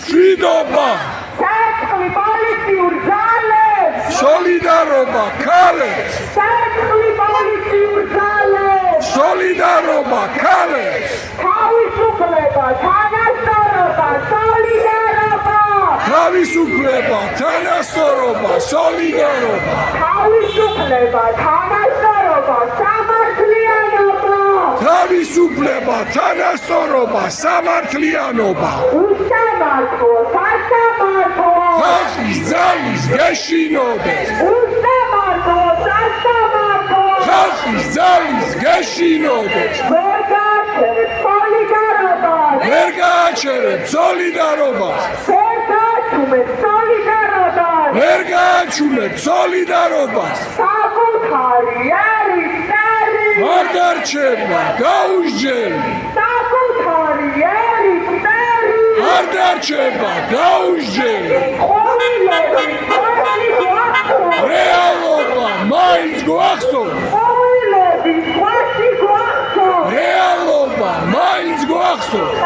მშვიდობა საწყლი პოლიციურ ძალებს სოლიდარობა ქალებს საწყლი პოლიციურ ძალებს სოლიდარობა ქალებს თავისუფლება თანასწორობა სოლიდარობა თავისუფლება თანასწორობა სოლიდარობა თავისუფლება თანასწორობა სამართლიანობა თავისუფლება თანასწორობა სამართლიანობა უსამართლო სასამართლო ხალხის ძალის გეშინოდეს უსამართლო სასამართლო ხალხის ძალის გეშინოდეს ვერ გააჩერებ სოლიდარობას ვერ გააჩუმებ სოლიდარობას საკუთარი არის წერი არ დარჩება გაუჟჯელი საკუთარი არის წერი არ დარჩება გაუჟჯელი რეალობა მაინც გვახსოვს რეალობა მაინც გვახსოვს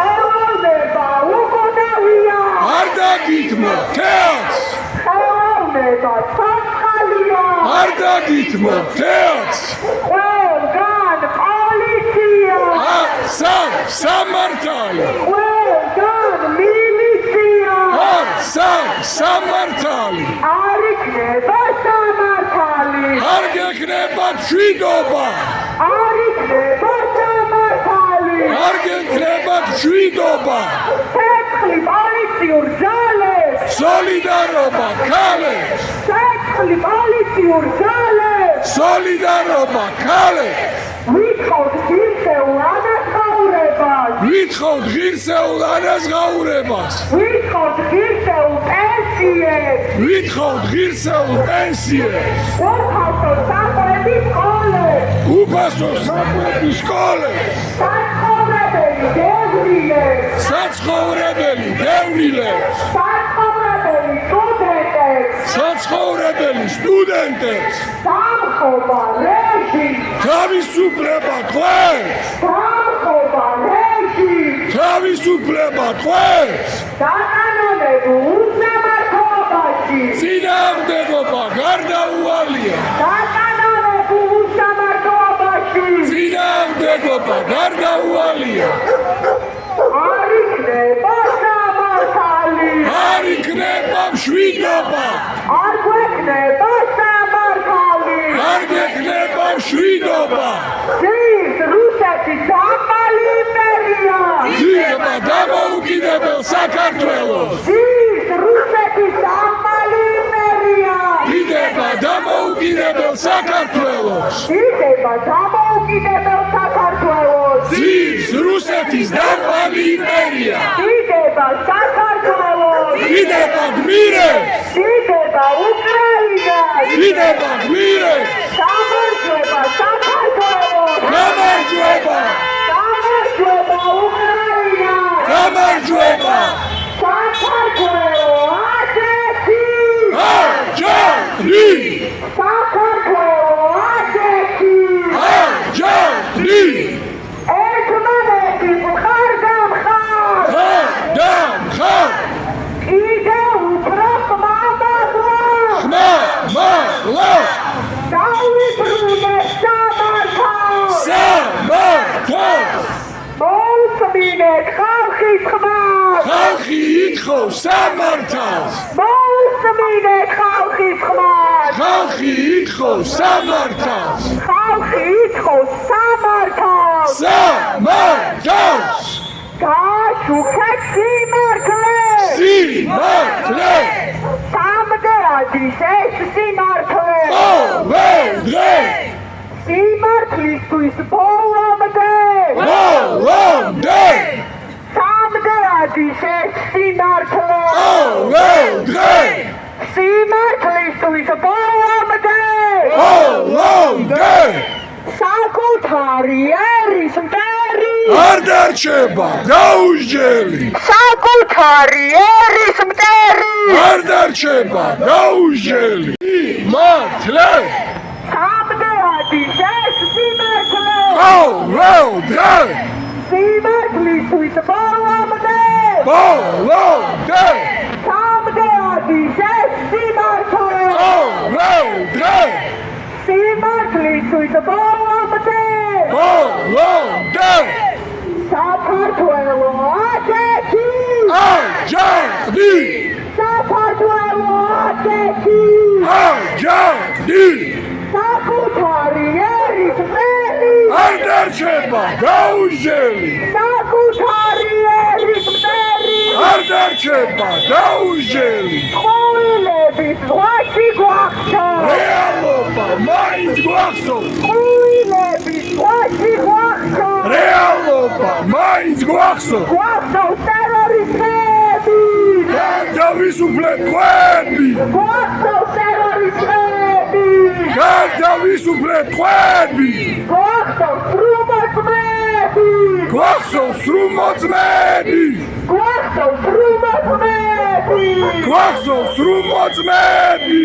არ დაგითმობ თეატრს არ დაგითმობ თეატრს სამართალი სამართალი არ გექნება მშვიდობა არ გექნება მშვიდობა პოლიციურ ძალებს სოლიდარობა ქალებს პოლიციურ ძალებს სოლიდარობა ქალებს ვითხოვთ ღირსეულ ანაზღაურებას ვითხოვთ ღირსეულ ანაზღაურებას ვითხოვთ ღირსეულ პენსიებს ვითხოვთ ღირსეულ პენსიებს უფასო საყვების სკოლებს უფასო საყვების სკოლებს საცხოვრებელი დევნილებს საცხოვრებელი დევნილებს საცხოვრებელი სტუდენტებს საცხოვრებელი სტუდენტებს დამხობა რეჟიმს თავისუფლება თქვენს დამხობა რეჟიმს თავისუფლება თქვენს დაკანონებულ უსამართლობაში წინააღმდეგობა გარდაუვალია დაკანონებულ უსამართლობაში წინააღმდეგობა გარდაუვალია არ იქნება სამართალი არ იქნება მშვიდობა არ გვექნება სამართალი არ გექნება მშვიდობა ძირს რუსეთის დამალი იმპერია ძირება დამოუკიდებელ საქართველოს ძირს რუსეთის დამალი იმპერია დიდება დამოუკიდებელ საქართველოს დიდება დამოუკიდებელ საქართველოს ძირს რუსეთის დამალი იმპერია დიდება საქართველოს დიდება გმირებს დიდება უკრაინას დიდება გმირებს გამარჯვება საქართველოს გამარჯვება გამარჯვება უკრაინა გამარჯვება საქართველო ასეთი აჯანი საქართველო ასეთი აჯანი ერთმანეთი მხარდამხარ ხარ კიდე უფრო ხმამაღლა ხმამაღლა დავიბრუნე სამართალს სამართალს მოусმინეთ ხალხის ხმას ხალხი ითხოვს სამართალს მოусმინეთ ხალხის ხმას ხალხი ითხოვს სამართალს ხალხი ითხოვს სამართალს სამართალს გააშუქეთ სიმართლე სიმართლე სამდრადის ეს სიმართლე ყოველდღე სიმართლისთვის ბოლომდე ბოლომდე სამდრადის ეს სიმართლე ყოველდღე სიმართლისთვის ბოლომდე ბოლომდე საკუთარი ერის მტერი არ დარჩება გაუჟჯელი საკუთარი ერის მტერი არ დარჩება გაუჟჯელი სიმართლე სამდრადის ეს სიმართლე ყოველდღე სიმართლისთვის ბოლომდე ბოლომდე სამდეადის ეს სიმართლე ყოველდღე სიმართლისთვის ბოლომდე ბოლომდე საქართველო აკეთი აჯანყდი საქართველო აკეთი აჯანყდი საკუთარი ერისმტერი არ დარჩება გაუჟელი საკუთარი ერისმტერი არ დარჩება გაუჟელი ხუილების ზღვაში გვახსოვს რეალობა მაინც გვახსოვს ხუილების ზღვაში გვახსოვს რეალობა მაინც გვახსოვს გვახსოვს ტერორისტები განთავისუფლებ ხვები გვახსოვს ტერორისტები განთავისუფლებ ხვები გვახსოვს რუმოწმები გვახსოვს რუმოწმები გვახსოვს რუმოწმები გვახსოვს რუმოწმები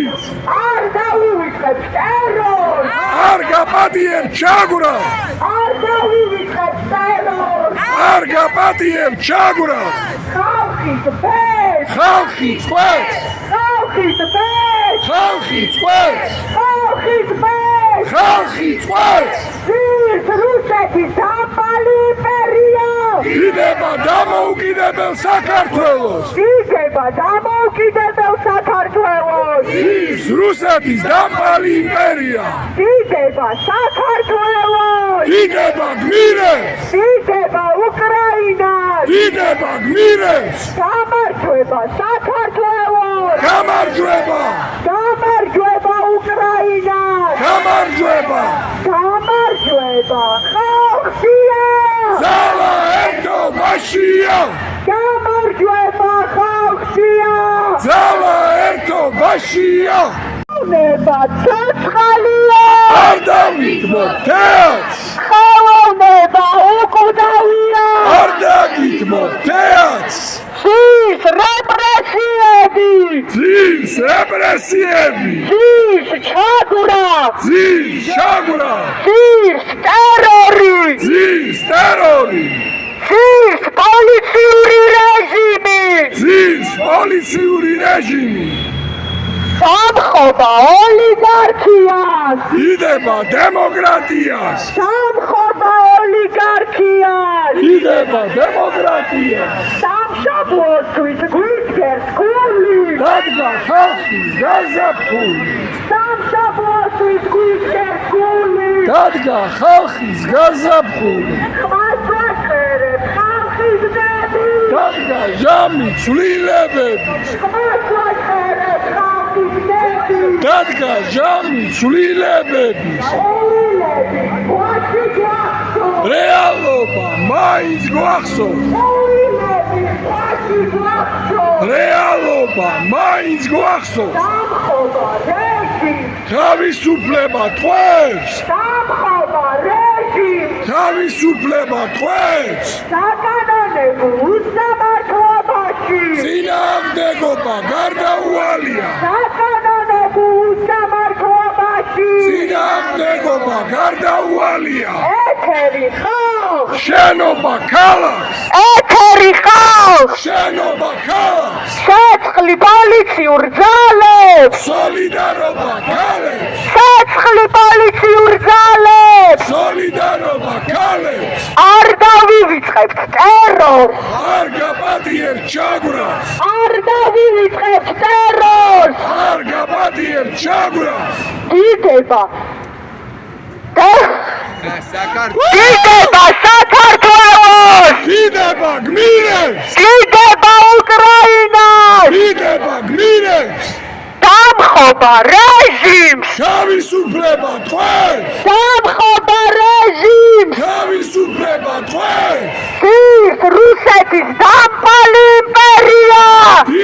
არ დავივიწყებ ტერორს არ გაპატიებ ჩაგვრას არ დავივიწყებ ტერორს არ გაპატიებ ჩაგვრას ხალხის ფეს ხალხი წყვეტს ხალხის ფეს ხალხი წყვეტს ხალხის ფეს ხალხი წყვეტს ზის რუსეთის დაბალი იმპერია იდება დამოუკიდებელ საქართველოს იდება დამოუკიდებელ საქართველოს ის რუსეთის დამპალი იმპერია იდება საქართველოს იდება გმირებს იდება უკრაინას იდება გმირებს გამარჯვება საქართველოს გამარჯვება გამარჯვება უკრაინას გამარჯვება გამარჯვება ხალხია ძალა ერთობაშია გამარჯვება ხალხია ძალა ერთობაშია ნება ცოცხალია არ დავითმოთ თეატრს ხელოვნება უკვდავია არ დავითმოთ თეატრს ზის რეპრესიები ძის რეპრესიები ზის ჩაგვრა ძის შაგვრა ზის ტერორი ძის ტერორი ზის პოლიციური რეჟიმი ძის პოლიციური რეჟიმი სამხობა ოლიგარქიას იდება დემოკრატიას სამხობა ოლიგარქიას იდება დემოკრატიას სამშობლოსთვის გვიდგეს გული დადგა ხალხის გაზაფხული სამშობლოსთვის გვიდგეს გული დადგა ხალხის გაზაფხული ხმასვაწერებ ხალხის დები დადგა ჟამი ცვლილებები ხმასვაწერებ ხალხის დები დადგა ჟამი ცვლილებები ულილები გვაში გვახსოვს რეალობა მაინც გვახსოვს ულილები გვაში გვახსოვს რეალობა მაინც გვახსოვს სამხობა რეჟიმს თავისუფლება ტყვევს სამხობა რეჟიმს თავისუფლება ტყვევს საკანონმდებლო უსამართლობაში წინააღმდეგობა გარდაუვალია საკანონმდებლო უსამართლობაში წინააღმდეგობა გარდაუვალია ეთერი ხალხს შენობა ქალაქს ეთერი ხალხს შენობა ქალაქს საწყლი პოლიციურ ძალებს სოლიდარობა ქალებს საწყლი პოლიციურ ძალებს სოლიდარობა ქალებს არ დავივიწყებთ ტერორს არ გაპატიებ ჩაგვრას არ დავივიწყებთ ტერორს არ გაპატიებ ჩაგვრას იდება იდება საქართველოს იდება გმირებს იდება უკრაინას იდება გმირებს დამხობა რეჟიმს თავისუფლება ტყვევს დამხობა რეჟიმს თავისუფლება ტყვევს ის რუსეთის დამპალი იმპერია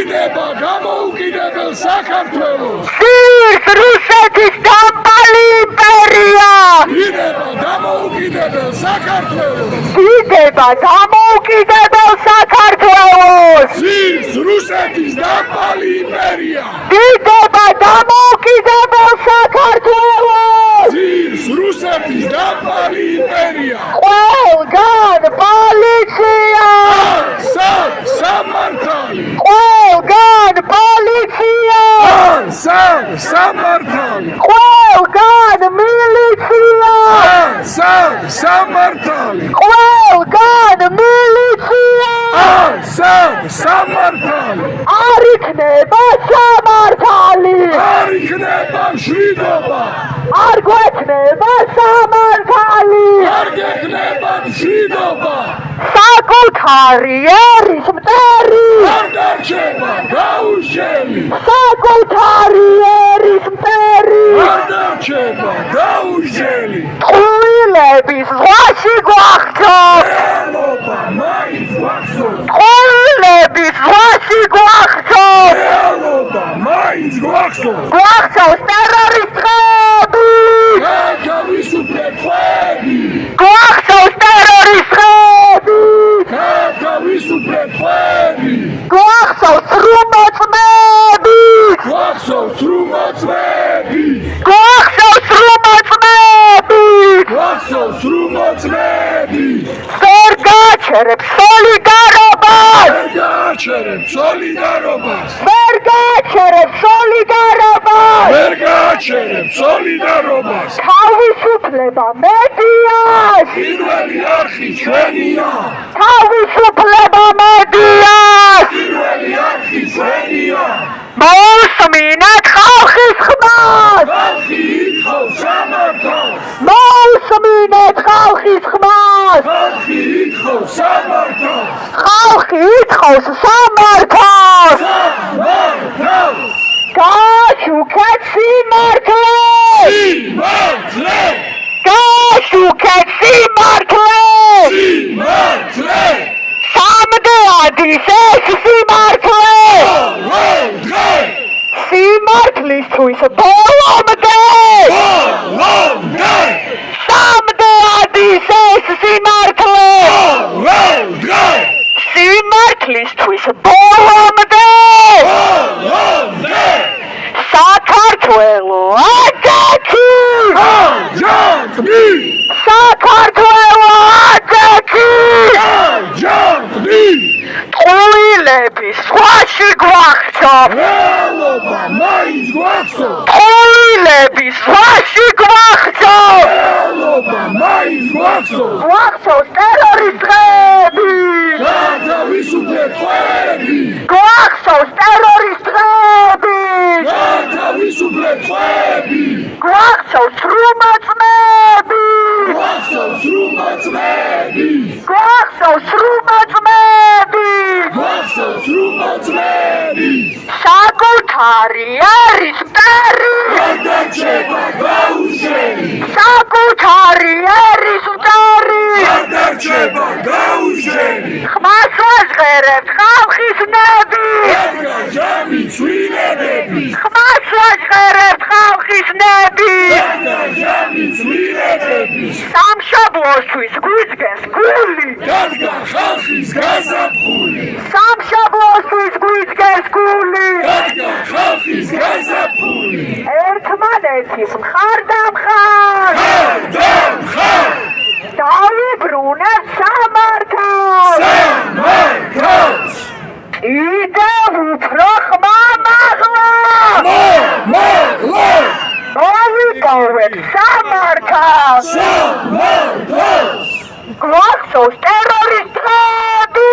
იდება დამოუკიდებელ საქართველოს ის რუსეთის დამპალი იმპერია იდება დამოუკიდებელ საქართველოს იდება დამოუკიდებელ საქართველოს ის რუსეთის დამპალი იმპერია იდება დამოუკიდებელ საქართველოს ის რუსეთის დამპალი იმპერია ყველგან პოლიცია სამ სამართალი ყველგან მილიცია სამართალი ყველგან მილიცია სამართალი არ იქნება სამართალი არ იქნება მშვიდობა არ გვექნება სამართალი არ გექნება მშვიდობა საკუთარი ერის მტერი არ დარჩება გაუშველი საკუთარი ერის მტერი არ დარჩება გაუშველი ტყუილების ზღვაში გვახცო რეალობა მაინც გვახსოვს ტყუილების ზღვაში გვახცო რეალობა მაინც გვახსოვს გვახცოს ტერორისტები გათავისუფლებული გვახცოს ტერორისტები გათავისუფლებული გვახცოს რუმოწმები გვახსოვს რუმოწმები გვახცოს რუმოწმები გვახსოვს რუმოწმები ვერ გაჩერებს სოლიდარობას ვერ გააჩერებ სოლიდარობას ვერ გაჩერებს სოლიდარობას ვერ გააჩერებ სოლიდარობას თავისუფლება მედიას პირველი არხი ჩვენია თავისუფლება მედიას პირველი არხი ჩვენია მოусმინეთ ხალხის ხმას ხალხი ითხოვს სამართალს მოусმინეთ ხალხის ხმას ხალხი ითხოვს სამართალს ხალხი ითხოვს სამართალს სამართალს გაშუქეთ სიმართლე სიმართლე გაშუქეთ სიმართლე სიმართლე სამდეადის ეს სიმართლე ბოლომდე სიმართლისთვის ბოლომდე ბოლომდე სამდეადის ეს სიმართლე ბოლომდე სიმართლისთვის ბოლომდე ბოლომდე საქართველო აჯაჭი აჯანყდი საქართველო აჯაჭი აჯანყდი ტყუილების ზღვაში გვახცო რეალობა მაინც გვახსოვს ტყუილების ზღვაში გვახცო რეალობა მაინც გვახსოვს გვახცოს ტერორისტები გათავისუფლებული გვახცოს ტერორისტები გათავისუფლებული გვახცოს რუმოწმები გვახსოვს რუმოწმები გვახცოს რუმოწმები გვახსოვს რუმოწმები საკუთარი ერის მტერი არ დარჩება გაუშველი საკუთარი ერის მტერი არ დარჩება გაუშველი ხმას ვაჟღერებთ ხალხის ნები რადგან ჯამი ცვლილებები ხმას ვაჟღერებთ ხალხის ნები რადგან ჯამი ცვლილებები სამშობლოსთვის გვიძგეს გული რადგან ხალხის გაზაფხული სამშობლოსთვის გვიძგეს გული რადგან ხალხის გაზაფხული ერთმანეთის მხარდამხარ ხარ დავიბრუნებ სამართალს სამართალს კიდევ უფრო ხმამაღლა მაღლა მოვიკავებ სამართალს სამართალს გვახცოს ტერორისტები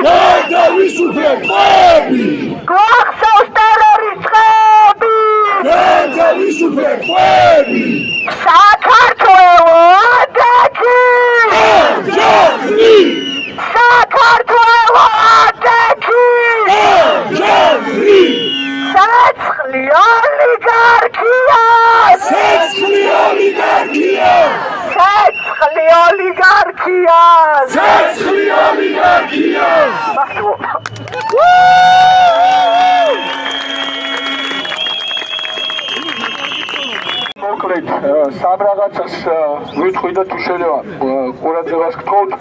გათავისუფლებული გვახცოს ტერორისტები გათავისუფლებული საქართველო აჯაჭი აჯანყდი საქართველო აჯაჭი აჯანყდი საცხლი ოლიგარქია საცხლი ოლიგარქია საცხლი ოლიგარქია საცხლი ოლიგარქია მადლობა მოკლედ სამ რაღაცას ვიტყვი და თუ შეიძლება ყურადღებას გთხოვთ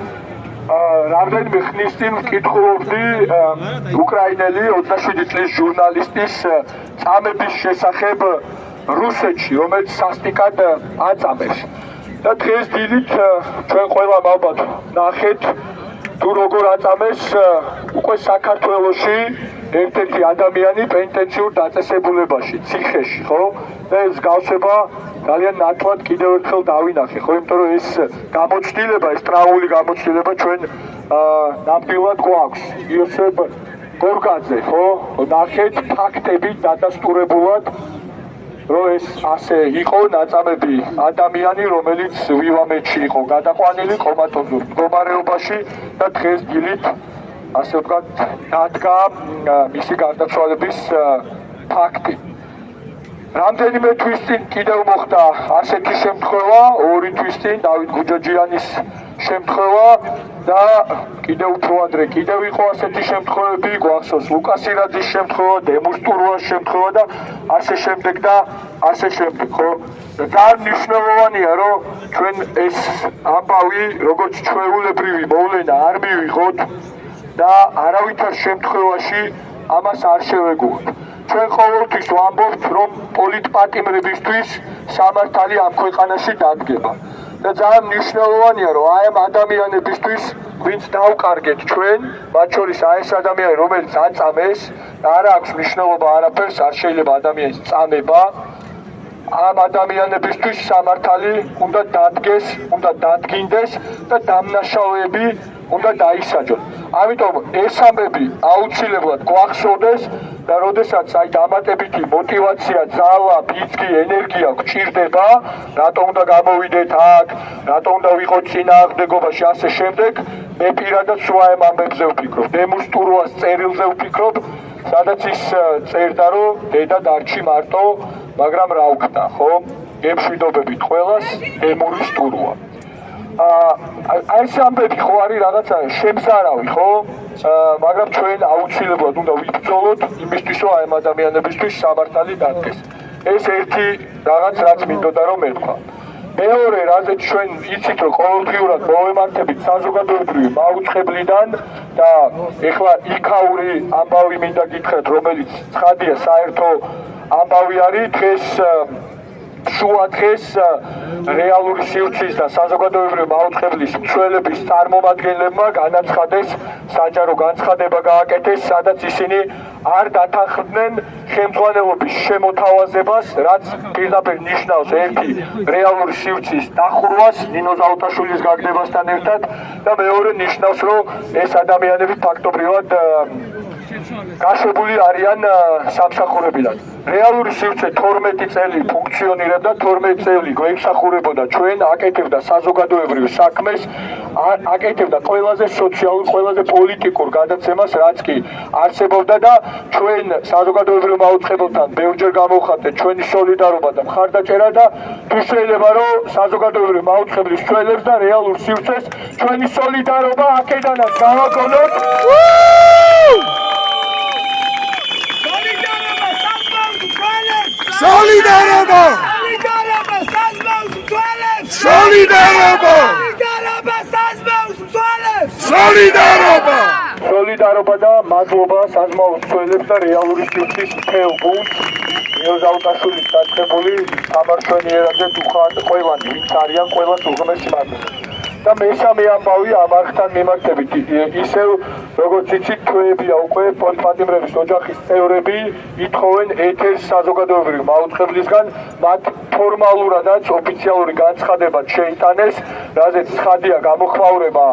რამდენიმე ხნის წინ ვკითხულობდი უკრაინელი 27 წლის ჟურნალისტის წამების შესახებ რუსეთში, რომელიც სასტიკად აწამეს. და დღეს დილით ჩვენ ყველამ ალბათ ნახეთ თუ როგორ აწამეს უკვე საქართველოში ერთ-ერთი ადამიანი პენტენციურ დაწესებულებაში, ციხეში, ხო? და ეს გავსება ძალიან ნათლად კიდევ ერთხელ დავინახე, ხო? იმიტომ რომ ეს გამოჩნდება, ეს ტრაული გამოჩნდება ჩვენ ნამდვილად გვაქვს. იოსებ გორგაძე, ხო? ნახეთ ფაქტებით დადასტურებულად რომ ეს ასე იყო ნაწამები ადამიანი, რომელიც ვივამეთში იყო გადაყვანილი კომატოზურ მდგომარეობაში და დღეს დილით ასე ვთქვათ დადგა მისი გარდაცვალების ფაქტი. რამდენიმე თვის წინ კიდევ მოხდა ასეთი შემთხვევა, 2 თვის წინ დავით გუჯაჯიანის შემთხვევა და კიდევ უფრო ადრე კიდევ იყო ასეთი შემთხვევები, გვახსოვს ლუკას ირაძის შემთხვევა, დემუს ტურვას შემთხვევა და ასე შემდეგ და ასე შემდეგ, ხო? ძალიან მნიშვნელოვანია, რომ ჩვენ ეს ამბავი, როგორც ჩვეულებრივი მოვლენა არ მივიღოთ და არავითარ შემთხვევაში ამას არ შევეგუოთ. ჩვენ ყოველთვის ვამბობთ, რომ პოლიტპატიმრებისთვის სამართალი ამ ქვეყანაში დადგება. და ძალიან მნიშვნელოვანია, რომ აი ამ ადამიანებისთვის, ვინც დავკარგეთ ჩვენ, მათ შორის აი ეს ადამიანი, რომელიც აწამეს, არ აქვს მნიშვნელობა არაფერს, არ შეიძლება ადამიანის წამება. ამ ადამიანებისთვის სამართალი უნდა დადგეს, უნდა დადგინდეს და დამნაშავეები უნდა დაისაჯონ. ამიტომ ეს ამბები აუცილებლად გვახსოვდეს და როდესაც აი დამატებითი мотиваცია, ძალა, ბიძგი, ენერგია გჭირდება, რატომ უნდა გამოვიდეთ აქ, რატომ უნდა ვიყოთ წინააღმდეგობაში ასე შემდეგ, მე პირადად სულ ამ ამბებზე ვფიქრობ. დემუს ტურვას წერილზე ვფიქრობ, სადაც ის წერდა, რომ დედა დარჩი მარტო, მაგრამ რა ვქნა, ხო? გემშვიდობებით ყველას, დემურის ტურვა. ეს ამბები ხო არის რაღაცა შემზარავი, ხო? მაგრამ ჩვენ აუცილებლად უნდა ვიბრძოლოთ იმისთვის, რომ აი ამ ადამიანებისთვის სამართალი დადგეს. ეს ერთი რაღაც რაც მინდოდა რომ მეთქვა. მეორე, რაზეც ჩვენ იცით, რომ ყოველდღიურად მოვემართებით საზოგადოებრივი მაუწყებლიდან და ეხლა იქაური ამბავი მინდა გითხრათ, რომელიც ცხადია საერთო ამბავი არის დღეს შუა დღეს რეალური სივრცის და საზოგადოებრივი მაუწყებლის მცველების წარმომადგენლებმა განაცხადეს, საჯარო განცხადება გააკეთეს, სადაც ისინი არ დათანხმდნენ ხელმძღვანელობის შემოთავაზებას, რაც პირდაპირ ნიშნავს ერთი რეალური სივრცის დახურვას ნინო ზაუტაშვილის გაგდებასთან ერთად და მეორე ნიშნავს, რომ ეს ადამიანები ფაქტობრივად გაშვებული არიან სამსახურებიდან. რეალური სივრცე 12 წელი ფუნქციონირებდა, 12 წელი გვეიმსახურებოდა ჩვენ, აკეთებდა საზოგადოებრივ საქმეს, აკეთებდა ყველაზე სოციალურ, ყველაზე პოლიტიკურ გადაცემას, რაც კი არსებობდა და ჩვენ საზოგადოებრივ მაუწყებელთან ბევრჯერ გამოვხატეთ ჩვენი სოლიდარობა და მხარდაჭერა და თუ შეიძლება რომ საზოგადოებრივ მაუწყებლის ცველებს და რეალურ სივრცეს ჩვენი სოლიდარობა აქედანაც გავაგონოთ. Solidarობა! Solidarობა! Solidarობა! სოლიდარობა და მადლობა საზმაოს ცველებს და რეალური სივრცის მთელ გუნდს ნინო ზაუტაშვილის დაწყებული სამართლიანობაზე უხად ყველანი, ვინც არიან ყველას უღმესი მადლობა. და მესამე ამბავი ამ არხთან მიმართებით, ისევ როგორც იცით, ჩვენებია უკვე პოლიტპატიმრების ოჯახის წევრები ითხოვენ ეთერს საზოგადოებრივ მაუწყებლისგან, მათ ფორმალურადაც ოფიციალური განცხადება შეიტანეს, რაზეც ცხადია გამოხმაურება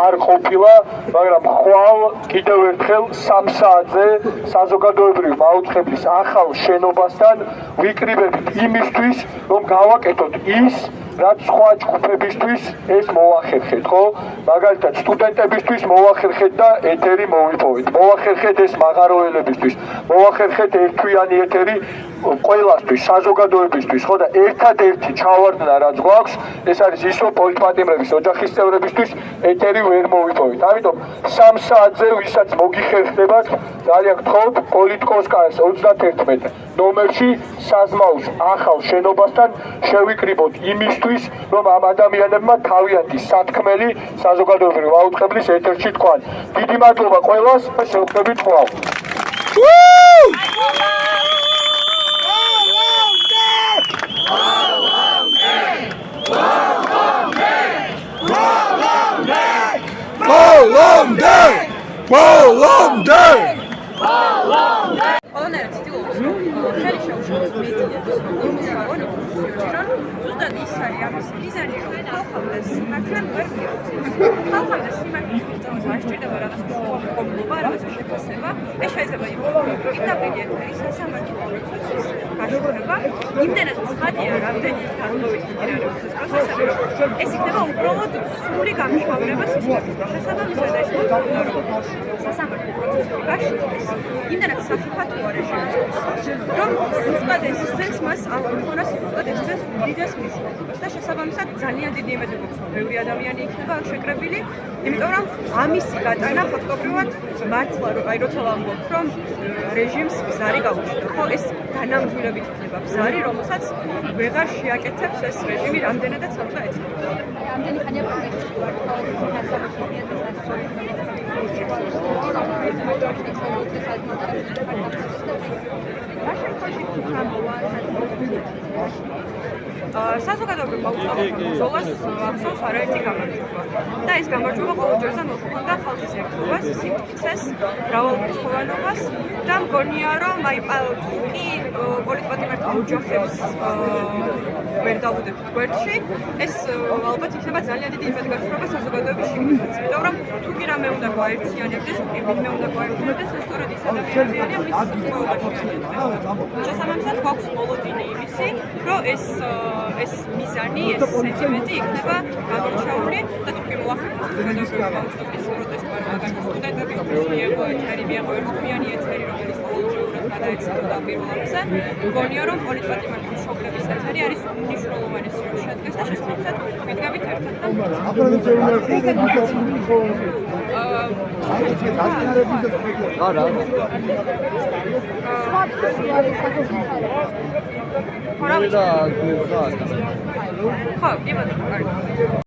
არ ყოფილა, მაგრამ ხვალ კიდევ ერთხელ 3 საათზე საზოგადოებრივ მაუწყებლის ახალ შენობასთან ვიკრიბებით იმისთვის, რომ გავაკეთოთ ის, რაც სხვა ჯგუფებისთვის ეს მოახერხეთ, ხო? მაგალითად, სტუდენტებისთვის მოახერხეთ და ეთერი მოვიპოვეთ. მოახერხეთ ეს მაღაროელებისთვის, მოახერხეთ ერთთვიანი ეთერი ყველასთვის, საზოგადოებისთვის, ხო და ერთადერთი ჩავარდნა რაც გვაქვს, ეს არის ის, რომ პოლიტპატიმრების ოჯახის წევრებისთვის ეთერი ვერ მოვიპოვეთ. ამიტომ 3 საათზე ვისაც მოგიხერხდებათ, ძალიან გთხოვთ, პოლიტკოსკას 31 ნომერში საზმაოს ახალ შენობასთან შევიკრიბოთ იმისთვის, რომ ამ ადამიანებმა თავიანთი სათქმელი საზოგადოებრივ მაუწყებლის ეთერში თქვან. დიდი მადლობა ყველას და შევხვდებით ხვალ. Bolonday! Bolonday! ამჟამად მედიებს, რომ ზუსტად ის არის ამის მიზანი, რომ ხალხამდე სიმართლე ვერ მიაღწიოს. ხალხამდე სიმართლის მიღწევას არ სჭირდება რაღაც მკვლობა, რაღაცა შეფასება. ეს შეიძლება იყოს პირდაპირ ეთერის სასამართლო პროცესის გაშუქება. იმდენად ცხადია, რამდენი განმოვიდეს პროცესები, რომ ეს იქნება უბრალოდ სრული გამჟღავნება სისტემის და შესაბამისად ეს მოთხოვნა, რომ სასამართლო პროცესები გაშუქდეს. იმდენად საფრთხოა რეჟიმისთვის, რომ ზუსტად ეს ძენს მას ამქონას ზუსტად ეს ძენს უდიდეს მნიშვნელობას და შესაბამისად ძალიან დიდი იმედი გვაქვს, რომ ბევრი ადამიანი იქნება აქ შეკრებილი, იმიტომ რომ ამისი გატანა ფაქტობრივად მართლა აი როცა ვამბობთ, რომ რეჟიმს ბზარი გაუჩნდა, ხო ეს განამჯვრებით იქნება ბზარი, რომელსაც ვეღარ შეაკეთებს ეს რეჟიმი რამდენადაც ახლა ეცნობს. ამდენი ხანია პროცესში ვარ, საზოგადოებრივ მოუწყებელ ბრძოლას ახსოვს არაერთი გამარჯვება და ეს გამარჯვება ყოველ ჯერზე მოჰქონდა ხალხის ერთობას, სიმტკიცეს, მრავალრიცხოვანობას და მგონია, რომ აი თუკი პოლიტპატიმართა ოჯახებს ვერ დავუდებთ გვერდში, ეს ალბათ იქნება ძალიან დიდი იმედგაცრუება საზოგადოების შიგნითაც. იმიტომ რომ თუკი რამე უნდა გაერთიანებდეს, თუკი ვინმე უნდა გაერთიანებდეს, ეს სწორედ ის ადამიანები არიან, ვის ყოველდღიურად შესაბამისად გვაქვს მოლოდინი იმისი, რომ ეს მიზანი, ეს სენტიმენტი იქნება გამორჩეული და თუკი მოახერხოს საზოგადოებრივი მოწყობის პროტესტმა, მაგალითად სტუდენტების მიიღო ეთერი, მიიღო ერთთვიანი ეთერი, რომელიც ყოველდღიურად გადაეცემა პირველ რიგზე, მგონია, რომ პოლიტპატიმართა მშობლების ეთერი არის უმნიშვნელოვანესი, რომ შედგეს და შესაბამისად ვიდგებით ერთად და ხო, კი ბატონო, კარგი.